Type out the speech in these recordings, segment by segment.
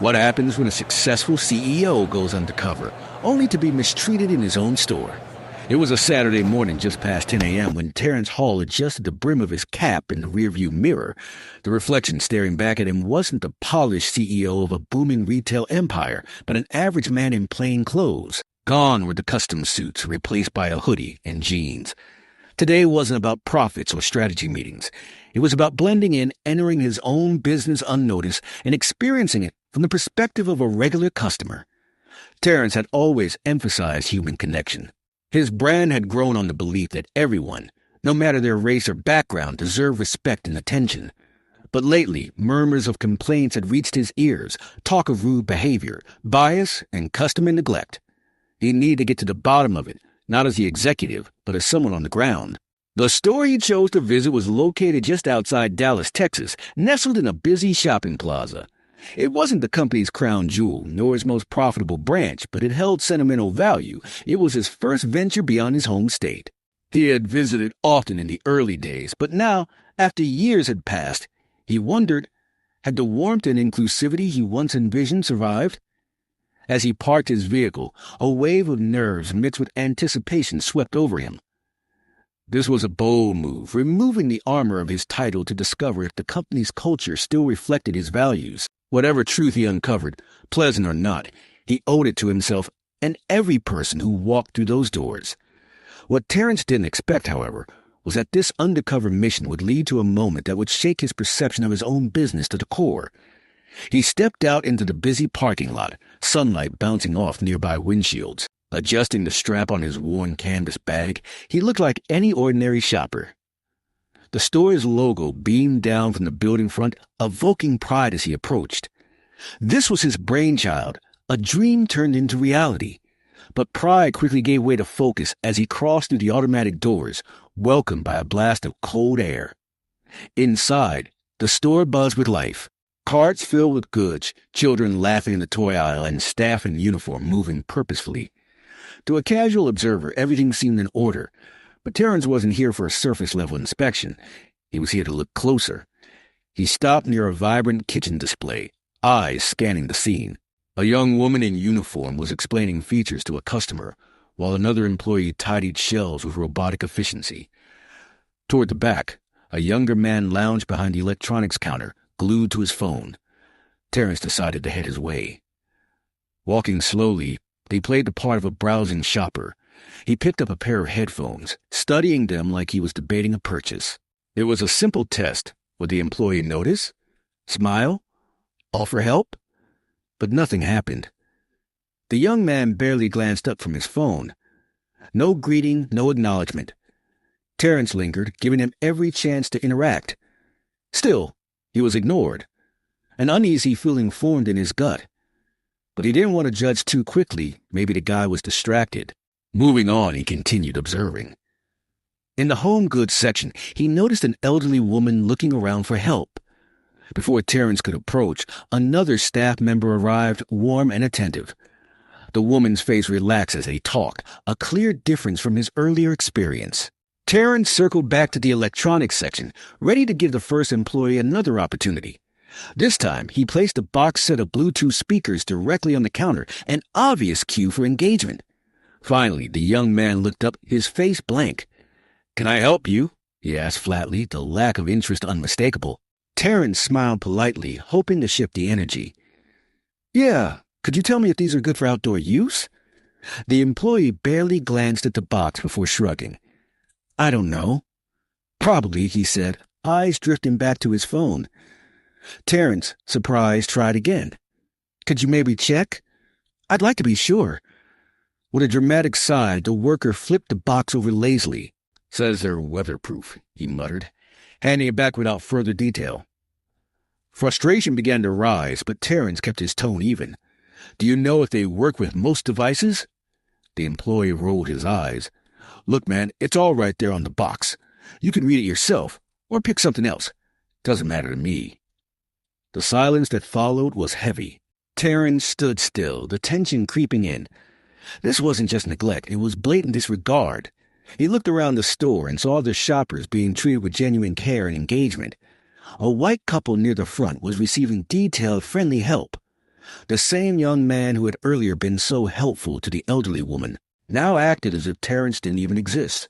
What happens when a successful CEO goes undercover, only to be mistreated in his own store? It was a Saturday morning just past 10 a.m. when Terence Hall adjusted the brim of his cap in the rearview mirror. The reflection staring back at him wasn't the polished CEO of a booming retail empire, but an average man in plain clothes. Gone were the custom suits, replaced by a hoodie and jeans. Today wasn't about profits or strategy meetings. It was about blending in, entering his own business unnoticed, and experiencing it from the perspective of a regular customer. Terence had always emphasized human connection. His brand had grown on the belief that everyone, no matter their race or background, deserved respect and attention. But lately, murmurs of complaints had reached his ears, talk of rude behavior, bias, and customer neglect. He needed to get to the bottom of it, not as the executive, but as someone on the ground. The store he chose to visit was located just outside Dallas, Texas, nestled in a busy shopping plaza. It wasn't the company's crown jewel, nor its most profitable branch, but it held sentimental value. It was his first venture beyond his home state. He had visited often in the early days, but now, after years had passed, he wondered, had the warmth and inclusivity he once envisioned survived? As he parked his vehicle, a wave of nerves mixed with anticipation swept over him. This was a bold move, removing the armor of his title to discover if the company's culture still reflected his values. Whatever truth he uncovered, pleasant or not, he owed it to himself and every person who walked through those doors. What Terence didn't expect, however, was that this undercover mission would lead to a moment that would shake his perception of his own business to the core. He stepped out into the busy parking lot, sunlight bouncing off nearby windshields. Adjusting the strap on his worn canvas bag, he looked like any ordinary shopper. The store's logo beamed down from the building front, evoking pride as he approached. This was his brainchild, a dream turned into reality. But pride quickly gave way to focus as he crossed through the automatic doors, welcomed by a blast of cold air. Inside, the store buzzed with life. Carts filled with goods, children laughing in the toy aisle, and staff in uniform moving purposefully. To a casual observer, everything seemed in order, but Terence wasn't here for a surface-level inspection. He was here to look closer. He stopped near a vibrant kitchen display, eyes scanning the scene. A young woman in uniform was explaining features to a customer, while another employee tidied shelves with robotic efficiency. Toward the back, a younger man lounged behind the electronics counter, glued to his phone. Terence decided to head his way. Walking slowly, he played the part of a browsing shopper. He picked up a pair of headphones, studying them like he was debating a purchase. It was a simple test. Would the employee notice? Smile? Offer help? But nothing happened. The young man barely glanced up from his phone. No greeting, no acknowledgement. Terence lingered, giving him every chance to interact. Still, he was ignored. An uneasy feeling formed in his gut. But he didn't want to judge too quickly. Maybe the guy was distracted. Moving on, he continued observing. In the home goods section, he noticed an elderly woman looking around for help. Before Terence could approach, another staff member arrived, warm and attentive. The woman's face relaxed as they talked, a clear difference from his earlier experience. Terence circled back to the electronics section, ready to give the first employee another opportunity. This time, he placed a box set of Bluetooth speakers directly on the counter, an obvious cue for engagement. Finally, the young man looked up, his face blank. "Can I help you?" he asked flatly, the lack of interest unmistakable. Terence smiled politely, hoping to shift the energy. "Yeah, could you tell me if these are good for outdoor use?" The employee barely glanced at the box before shrugging. "I don't know." "Probably," he said, eyes drifting back to his phone. Terence, surprised, tried again. "Could you maybe check? I'd like to be sure." With a dramatic sigh, the worker flipped the box over lazily. "Says they're weatherproof," he muttered, handing it back without further detail. Frustration began to rise, but Terence kept his tone even. "Do you know if they work with most devices?" The employee rolled his eyes. "Look, man, it's all right there on the box. You can read it yourself, or pick something else. Doesn't matter to me." The silence that followed was heavy. Terence stood still, the tension creeping in. This wasn't just neglect, it was blatant disregard. He looked around the store and saw the shoppers being treated with genuine care and engagement. A white couple near the front was receiving detailed, friendly help. The same young man who had earlier been so helpful to the elderly woman now acted as if Terence didn't even exist.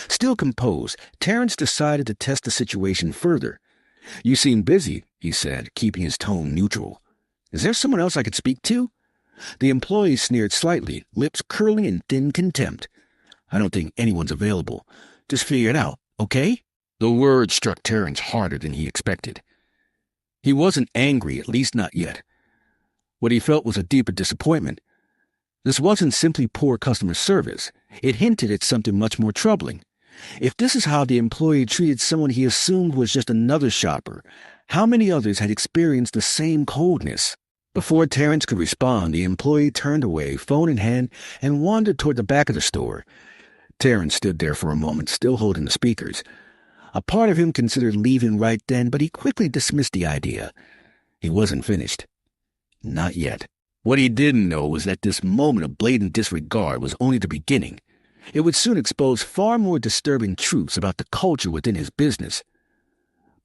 Still composed, Terence decided to test the situation further. "You seem busy," he said, keeping his tone neutral. "Is there someone else I could speak to?" The employee sneered slightly, lips curling in thin contempt. "I don't think anyone's available. Just figure it out, okay?" The word struck Terence harder than he expected. He wasn't angry, at least not yet. What he felt was a deeper disappointment. This wasn't simply poor customer service. It hinted at something much more troubling. If this is how the employee treated someone he assumed was just another shopper, how many others had experienced the same coldness? Before Terence could respond, the employee turned away, phone in hand, and wandered toward the back of the store. Terence stood there for a moment, still holding the speakers. A part of him considered leaving right then, but he quickly dismissed the idea. He wasn't finished. Not yet. What he didn't know was that this moment of blatant disregard was only the beginning. It would soon expose far more disturbing truths about the culture within his business.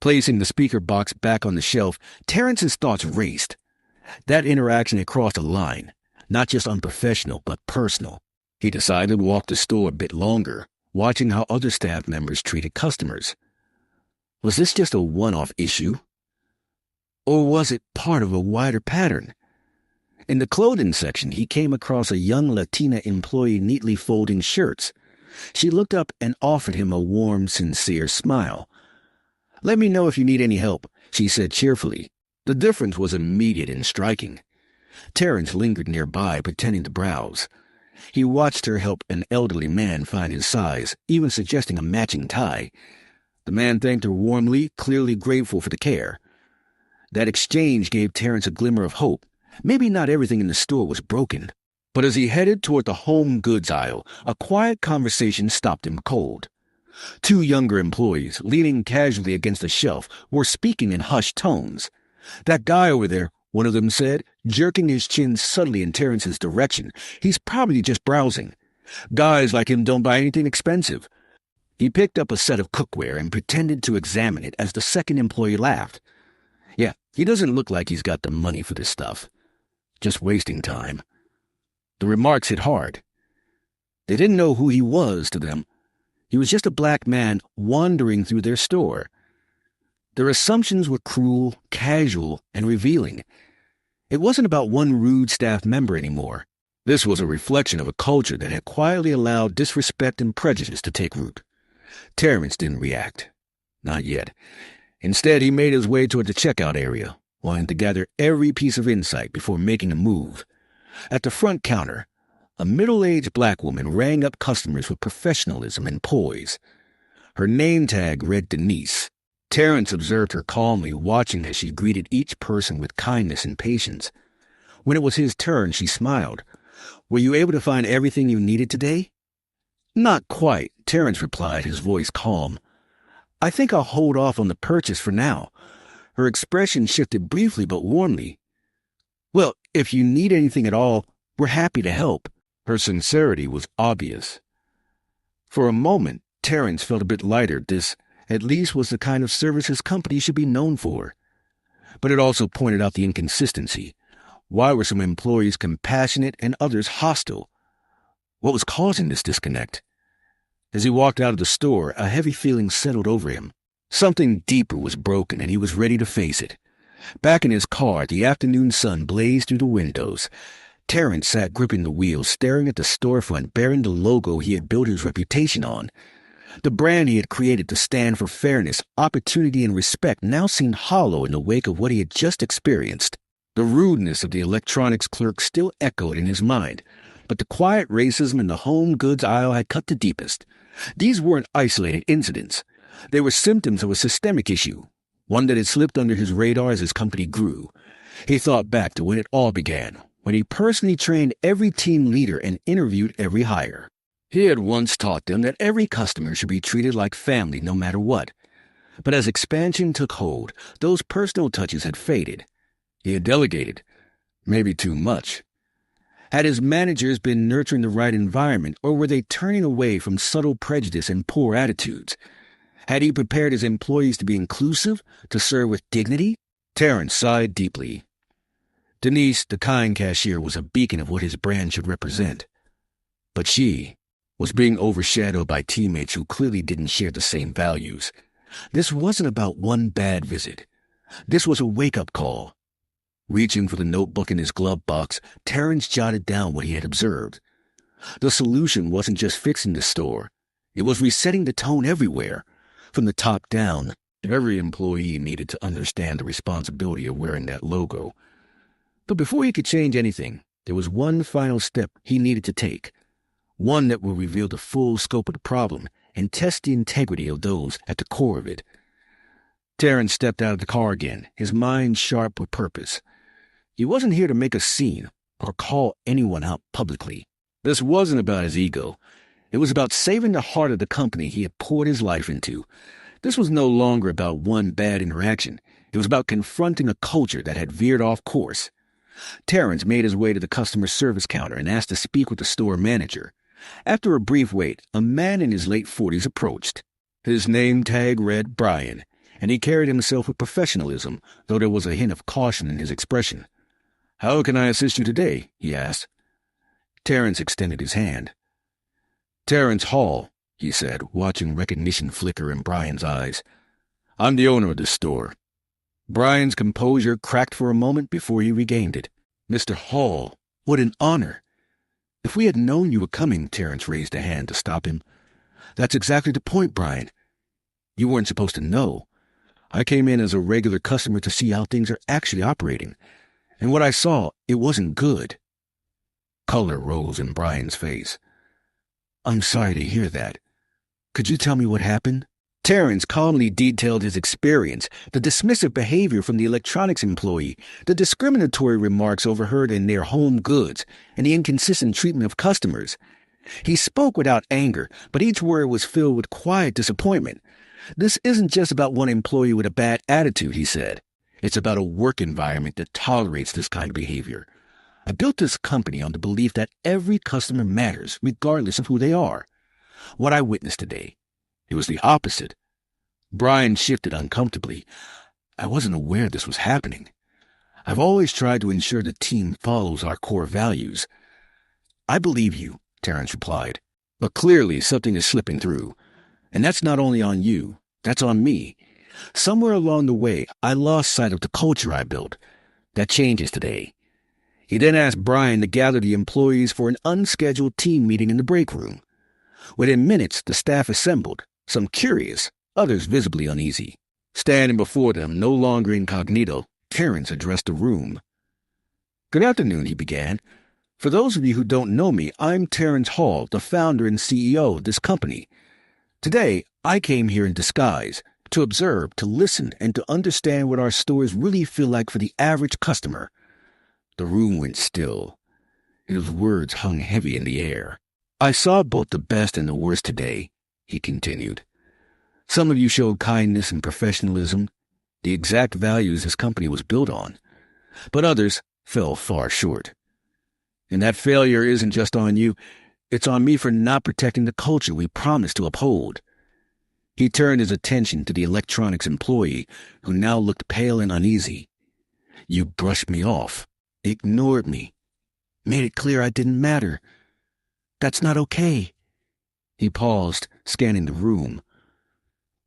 Placing the speaker box back on the shelf, Terence's thoughts raced. That interaction had crossed a line, not just unprofessional, but personal. He decided to walk the store a bit longer, watching how other staff members treated customers. Was this just a one-off issue? Or was it part of a wider pattern? In the clothing section, he came across a young Latina employee neatly folding shirts. She looked up and offered him a warm, sincere smile. "Let me know if you need any help," she said cheerfully. The difference was immediate and striking. Terence lingered nearby, pretending to browse. He watched her help an elderly man find his size, even suggesting a matching tie. The man thanked her warmly, clearly grateful for the care. That exchange gave Terence a glimmer of hope. Maybe not everything in the store was broken. But as he headed toward the home goods aisle, a quiet conversation stopped him cold. Two younger employees, leaning casually against a shelf, were speaking in hushed tones. "That guy over there," one of them said, jerking his chin subtly in Terence's direction. "He's probably just browsing. Guys like him don't buy anything expensive." He picked up a set of cookware and pretended to examine it as the second employee laughed. "Yeah, he doesn't look like he's got the money for this stuff. Just wasting time." The remarks hit hard. They didn't know who he was to them. He was just a black man wandering through their store. Their assumptions were cruel, casual, and revealing. It wasn't about one rude staff member anymore. This was a reflection of a culture that had quietly allowed disrespect and prejudice to take root. Terence didn't react. Not yet. Instead, he made his way toward the checkout area, wanting to gather every piece of insight before making a move. At the front counter, a middle-aged black woman rang up customers with professionalism and poise. Her name tag read Denise. Terence observed her calmly, watching as she greeted each person with kindness and patience. When it was his turn, she smiled. "Were you able to find everything you needed today?" "Not quite," Terence replied, his voice calm. "I think I'll hold off on the purchase for now." Her expression shifted briefly but warmly. "Well, if you need anything at all, we're happy to help." Her sincerity was obvious. For a moment, Terence felt a bit lighter. This, at least, was the kind of service his company should be known for. But it also pointed out the inconsistency. Why were some employees compassionate and others hostile? What was causing this disconnect? As he walked out of the store, a heavy feeling settled over him. Something deeper was broken, and he was ready to face it. Back in his car, the afternoon sun blazed through the windows. Terence sat gripping the wheel, staring at the storefront bearing the logo he had built his reputation on. The brand he had created to stand for fairness, opportunity, and respect now seemed hollow in the wake of what he had just experienced. The rudeness of the electronics clerk still echoed in his mind, but the quiet racism in the home goods aisle had cut the deepest. These weren't isolated incidents. They were symptoms of a systemic issue, one that had slipped under his radar as his company grew. He thought back to when it all began, when he personally trained every team leader and interviewed every hire. He had once taught them that every customer should be treated like family no matter what. But as expansion took hold, those personal touches had faded. He had delegated, maybe too much. Had his managers been nurturing the right environment, or were they turning away from subtle prejudice and poor attitudes? Had he prepared his employees to be inclusive, to serve with dignity? Terence sighed deeply. Denise, the kind cashier, was a beacon of what his brand should represent. But she was being overshadowed by teammates who clearly didn't share the same values. This wasn't about one bad visit. This was a wake-up call. Reaching for the notebook in his glove box, Terence jotted down what he had observed. The solution wasn't just fixing the store. It was resetting the tone everywhere. From the top down, every employee needed to understand the responsibility of wearing that logo. But before he could change anything, there was one final step he needed to take. One that would reveal the full scope of the problem and test the integrity of those at the core of it. Terence stepped out of the car again, his mind sharp with purpose. He wasn't here to make a scene or call anyone out publicly. This wasn't about his ego. It was about saving the heart of the company he had poured his life into. This was no longer about one bad interaction. It was about confronting a culture that had veered off course. Terence made his way to the customer service counter and asked to speak with the store manager. After a brief wait, a man in his late 40s approached. His name tag read Brian, and he carried himself with professionalism, though there was a hint of caution in his expression. "How can I assist you today?" he asked. Terence extended his hand. "Terence Hall," he said, watching recognition flicker in Brian's eyes. "I'm the owner of this store." Brian's composure cracked for a moment before he regained it. "Mr. Hall, what an honor." "If we had known you were coming," Terence raised a hand to stop him. "That's exactly the point, Brian. You weren't supposed to know. I came in as a regular customer to see how things are actually operating. And what I saw, it wasn't good." Color rose in Brian's face. "I'm sorry to hear that. Could you tell me what happened?" Terence calmly detailed his experience, the dismissive behavior from the electronics employee, the discriminatory remarks overheard in their home goods, and the inconsistent treatment of customers. He spoke without anger, but each word was filled with quiet disappointment. "This isn't just about one employee with a bad attitude," he said. "It's about a work environment that tolerates this kind of behavior. I built this company on the belief that every customer matters, regardless of who they are. What I witnessed today, it was the opposite." Brian shifted uncomfortably. "I wasn't aware this was happening. I've always tried to ensure the team follows our core values." "I believe you," Terence replied. "But clearly something is slipping through. And that's not only on you, that's on me. Somewhere along the way, I lost sight of the culture I built. That changes today." He then asked Brian to gather the employees for an unscheduled team meeting in the break room. Within minutes, the staff assembled, some curious, others visibly uneasy. Standing before them, no longer incognito, Terence addressed the room. "Good afternoon," he began. "For those of you who don't know me, I'm Terence Hall, the founder and CEO of this company. Today, I came here in disguise, to observe, to listen, and to understand what our stores really feel like for the average customer." The room went still. His words hung heavy in the air. "I saw both the best and the worst today," he continued. "Some of you showed kindness and professionalism, the exact values this company was built on. But others fell far short. And that failure isn't just on you. It's on me for not protecting the culture we promised to uphold." He turned his attention to the electronics employee, who now looked pale and uneasy. "You brushed me off, ignored me, made it clear I didn't matter. That's not okay." He paused, scanning the room.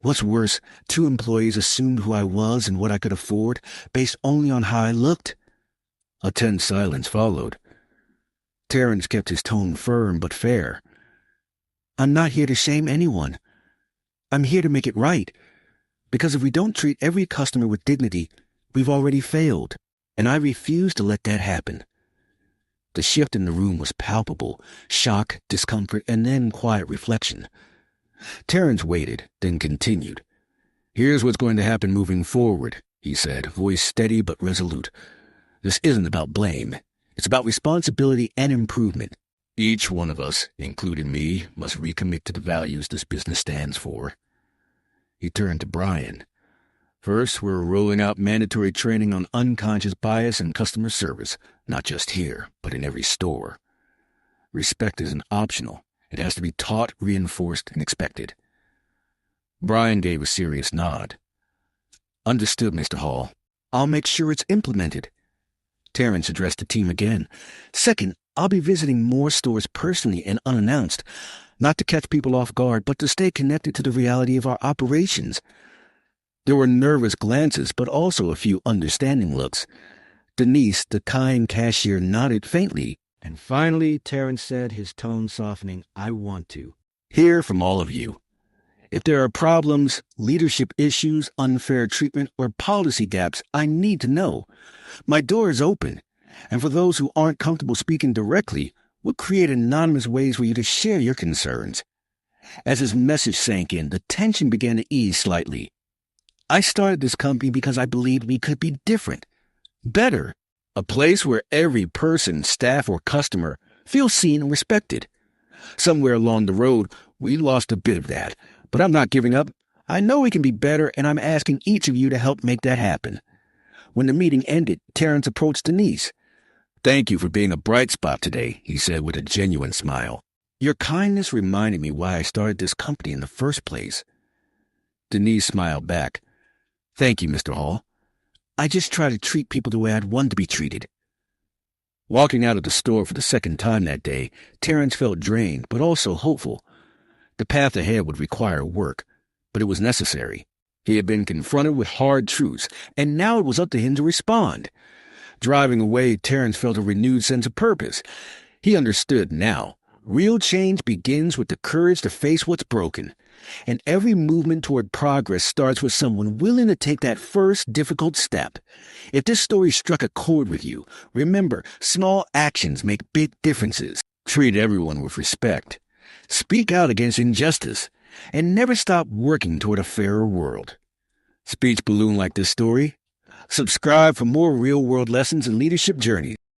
"What's worse, 2 employees assumed who I was and what I could afford, based only on how I looked." A tense silence followed. Terence kept his tone firm but fair. "I'm not here to shame anyone. I'm here to make it right. Because if we don't treat every customer with dignity, we've already failed. And I refuse to let that happen." The shift in the room was palpable, shock, discomfort, and then quiet reflection. Terence waited, then continued. "Here's what's going to happen moving forward," he said, voice steady but resolute. "This isn't about blame. It's about responsibility and improvement. Each one of us, including me, must recommit to the values this business stands for." He turned to Brian. "First, we're rolling out mandatory training on unconscious bias and customer service, not just here, but in every store. Respect isn't optional. It has to be taught, reinforced, and expected." Brian gave a serious nod. "Understood, Mr. Hall. I'll make sure it's implemented." Terence addressed the team again. Second, I'll be visiting more stores personally and unannounced, not to catch people off guard, but to stay connected to the reality of our operations. There were nervous glances, but also a few understanding looks. Denise, the kind cashier, nodded faintly, and finally Terence said, his tone softening, I want to hear from all of you. If there are problems, leadership issues, unfair treatment, or policy gaps, I need to know. My door is open, and for those who aren't comfortable speaking directly, we'll create anonymous ways for you to share your concerns. As his message sank in, the tension began to ease slightly. I started this company because I believed we could be different, better, a place where every person, staff, or customer feels seen and respected. Somewhere along the road, we lost a bit of that, but I'm not giving up. I know we can be better, and I'm asking each of you to help make that happen. When the meeting ended, Terence approached Denise. Thank you for being a bright spot today, he said with a genuine smile. Your kindness reminded me why I started this company in the first place. Denise smiled back. Thank you, Mr. Hall. I just try to treat people the way I'd want to be treated. Walking out of the store for the second time that day, Terence felt drained, but also hopeful. The path ahead would require work, but it was necessary. He had been confronted with hard truths, and now it was up to him to respond. Driving away, Terence felt a renewed sense of purpose. He understood now. Real change begins with the courage to face what's broken. And every movement toward progress starts with someone willing to take that first difficult step. If this story struck a chord with you, remember, small actions make big differences. Treat everyone with respect. Speak out against injustice. And never stop working toward a fairer world. Speech balloon like this story? Subscribe for more real-world lessons and leadership journeys.